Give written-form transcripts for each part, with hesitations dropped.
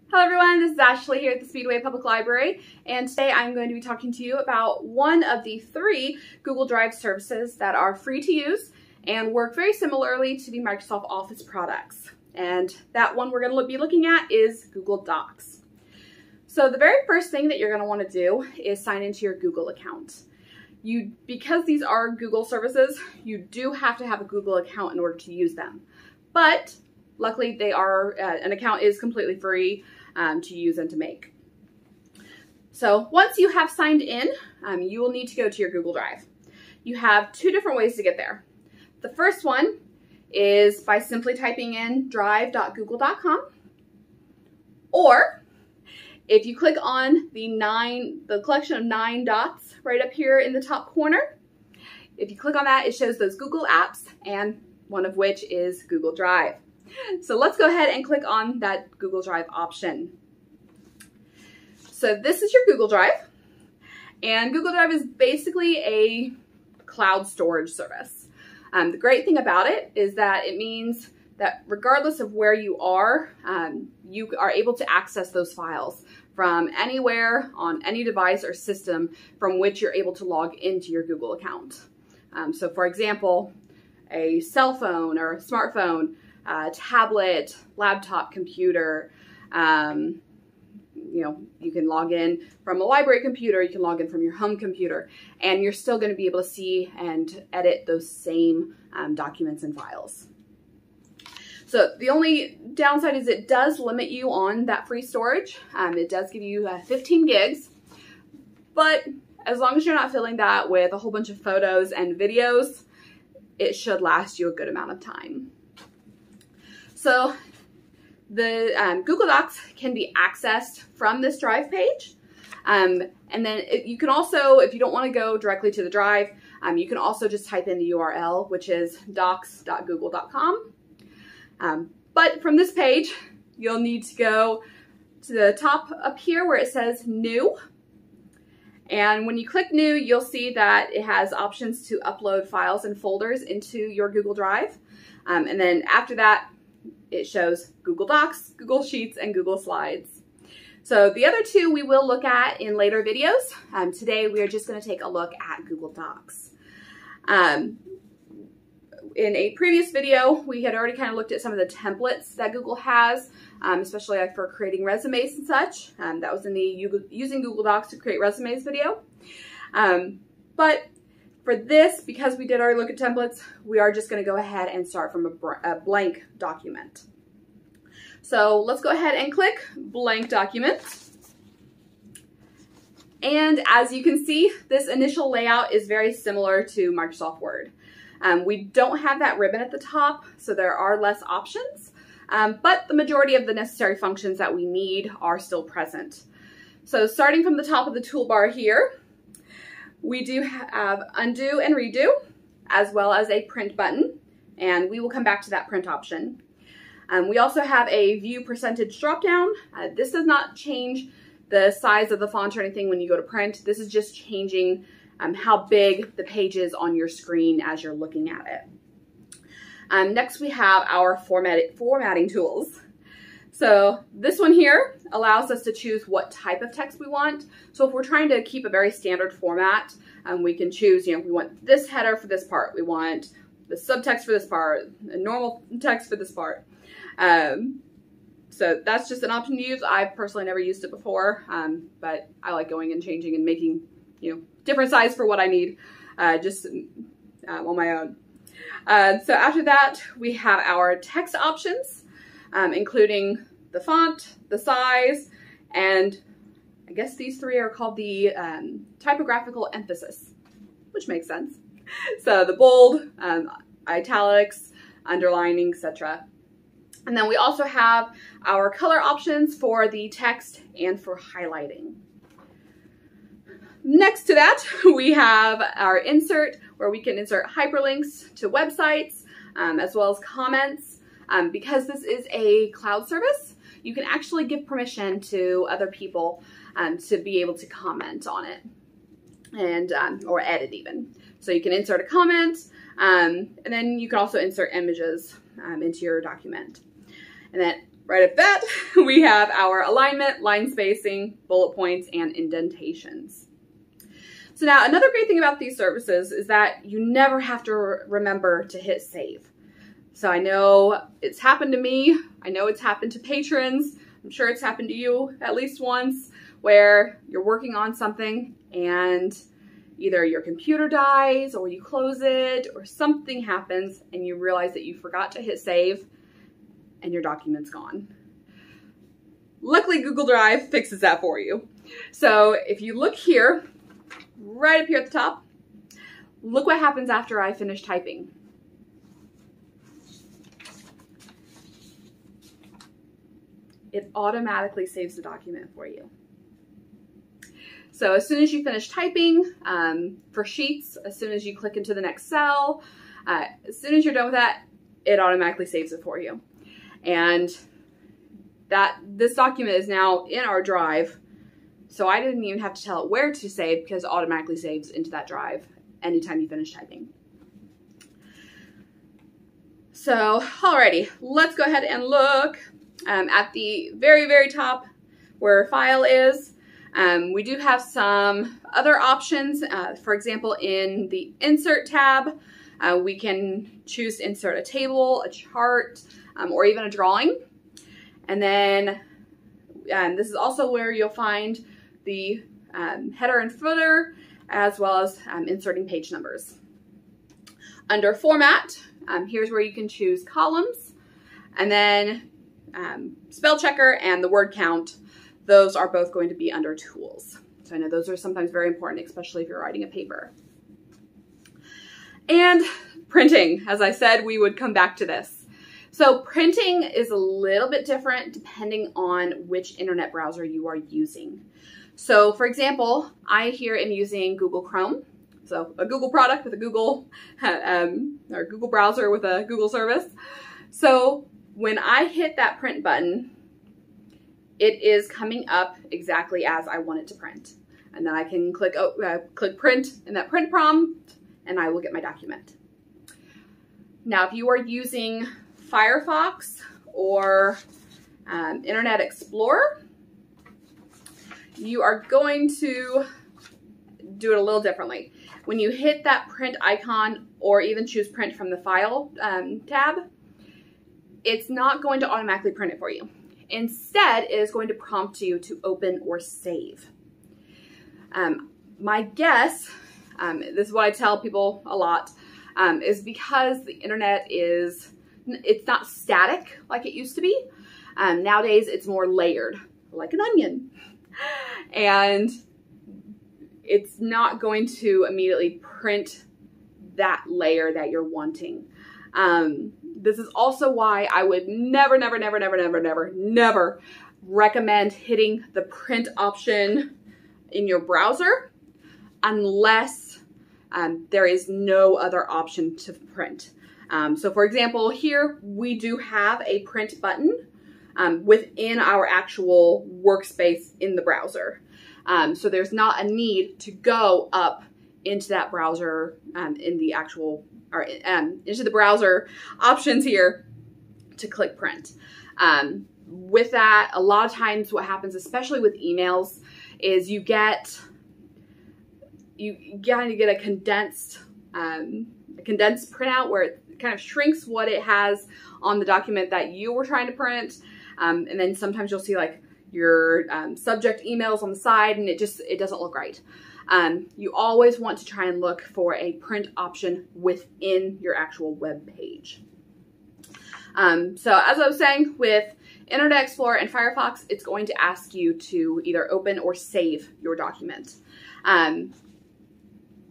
Hello everyone, this is Ashley here at the Speedway Public Library, and today I'm going to be talking to you about one of the 3 Google Drive services that are free to use and work very similarly to the Microsoft Office products. And that one we're going to be looking at is Google Docs. So the very first thing that you're going to want to do is sign into your Google account. Because these are Google services, you do have to have a Google account in order to use them. But luckily they are, an account is completely free to use and to make. So once you have signed in, you will need to go to your Google Drive. You have 2 different ways to get there. The first one is by simply typing in drive.google.com, or if you click on the collection of 9 dots right up here in the top corner, if you click on that, it shows those Google apps, and one of which is Google Drive. So let's go ahead and click on that Google Drive option. So this is your Google Drive, and Google Drive is basically a cloud storage service. The great thing about it is that it means that regardless of where you are able to access those files from anywhere on any device or system from which you're able to log into your Google account. So for example, a cell phone or a smartphone, tablet, laptop, computer, you can log in from a library computer, you can log in from your home computer, and you're still going to be able to see and edit those same documents and files. So the only downside is it does limit you on that free storage. It does give you 15 gigs, but as long as you're not filling that with a whole bunch of photos and videos, it should last you a good amount of time. So the Google Docs can be accessed from this Drive page. And then you can also, if you don't want to go directly to the Drive, you can also just type in the URL, which is docs.google.com. But from this page, you'll need to go to the top up here where it says New. And when you click New, you'll see that it has options to upload files and folders into your Google Drive. And then after that, it shows Google Docs, Google Sheets, and Google Slides. So the other 2 we will look at in later videos. Today we are just going to take a look at Google Docs. In a previous video, we had already kind of looked at some of the templates that Google has, especially like for creating resumes and such. That was in the using Google Docs to create resumes video. But for this, because we did already look at templates, we are just going to go ahead and start from a blank document. So let's go ahead and click Blank Document. And as you can see, this initial layout is very similar to Microsoft Word. We don't have that ribbon at the top, so there are less options, but the majority of the necessary functions that we need are still present. So starting from the top of the toolbar here, we do have undo and redo, as well as a print button, and we will come back to that print option. We also have a view percentage dropdown. This does not change the size of the font or anything when you go to print. This is just changing how big the page is on your screen as you're looking at it. Next we have our formatting tools. So this one here allows us to choose what type of text we want. So if we're trying to keep a very standard format, we can choose, we want this header for this part, we want the subtext for this part, a normal text for this part. So that's just an option to use. I've personally never used it before, but I like going and changing and making, different size for what I need, just on my own. So after that, we have our text options, including the font, the size, and I guess these 3 are called the typographical emphasis, which makes sense. So the bold, italics, underlining, etc. And then we also have our color options for the text and for highlighting. Next to that, we have our insert, where we can insert hyperlinks to websites, as well as comments. Because this is a cloud service, you can actually give permission to other people to be able to comment on it, and or edit even. So you can insert a comment, and then you can also insert images into your document. And then right at that, we have our alignment, line spacing, bullet points, and indentations. So now another great thing about these services is that you never have to remember to hit save. So I know it's happened to me. I know it's happened to patrons. I'm sure it's happened to you at least once, where you're working on something and either your computer dies or you close it or something happens and you realize that you forgot to hit save and your document's gone. Luckily, Google Drive fixes that for you. So if you look here, right up here at the top, look what happens after I finish typing. It automatically saves the document for you. So as soon as you finish typing, for Sheets, as soon as you click into the next cell, as soon as you're done with that, it automatically saves it for you. And this document is now in our drive, so I didn't even have to tell it where to save because it automatically saves into that drive anytime you finish typing. So, alrighty, let's go ahead and look at the very, very top where File is. We do have some other options. For example, in the Insert tab, we can choose to insert a table, a chart, or even a drawing. And then this is also where you'll find the header and footer, as well as inserting page numbers. Under Format, here's where you can choose columns, and then spell checker and the word count. Those are both going to be under Tools. So I know those are sometimes very important, especially if you're writing a paper. And printing, as I said, we would come back to this. So printing is a little bit different depending on which internet browser you are using. So for example, I here am using Google Chrome. So a Google product with a Google, or Google browser with a Google service. So when I hit that print button, it is coming up exactly as I want it to print. And then I can click print in that print prompt and I will get my document. Now, if you are using Firefox or Internet Explorer, you are going to do it a little differently. When you hit that print icon or even choose print from the File tab, it's not going to automatically print it for you. Instead, it is going to prompt you to open or save. My guess, this is what I tell people a lot, is because the internet it's not static like it used to be. Nowadays, it's more layered, like an onion. And it's not going to immediately print that layer that you're wanting. This is also why I would never recommend hitting the print option in your browser unless there is no other option to print. So for example, here we do have a print button within our actual workspace in the browser. So there's not a need to go up into that browser in the actual, or into the browser options here to click print. With that, a lot of times what happens, especially with emails, is you kind of get a condensed printout where it kind of shrinks what it has on the document that you were trying to print. And then sometimes you'll see like your subject emails on the side and it doesn't look right. You always want to try and look for a print option within your actual web page. So as I was saying, with Internet Explorer and Firefox, it's going to ask you to either open or save your document.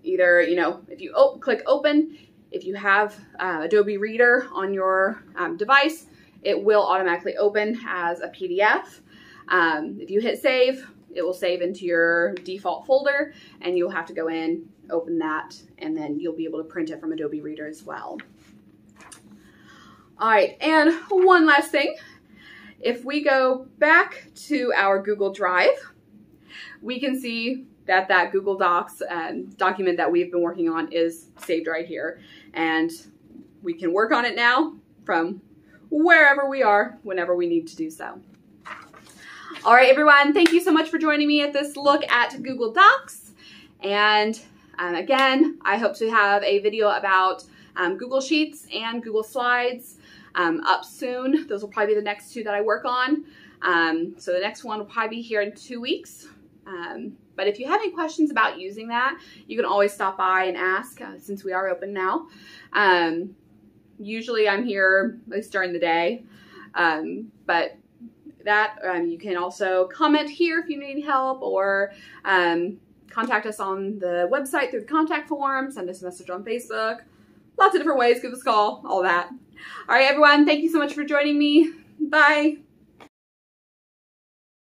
Either, if you click open, if you have Adobe Reader on your device, it will automatically open as a PDF. If you hit save, it will save into your default folder and you'll have to go in, open that, and then you'll be able to print it from Adobe Reader as well. All right, and one last thing. If we go back to our Google Drive, we can see that that Google Docs document that we've been working on is saved right here. And we can work on it now from wherever we are, whenever we need to do so. All right, everyone, thank you so much for joining me at this look at Google Docs. And again, I hope to have a video about Google Sheets and Google Slides up soon. Those will probably be the next two that I work on. So the next one will probably be here in 2 weeks. But if you have any questions about using that, you can always stop by and ask since we are open now. Usually I'm here at least during the day, but you can also comment here if you need help, or contact us on the website through the contact form, send us a message on Facebook. Lots of different ways, give us a call, all that. All right, everyone, thank you so much for joining me. Bye.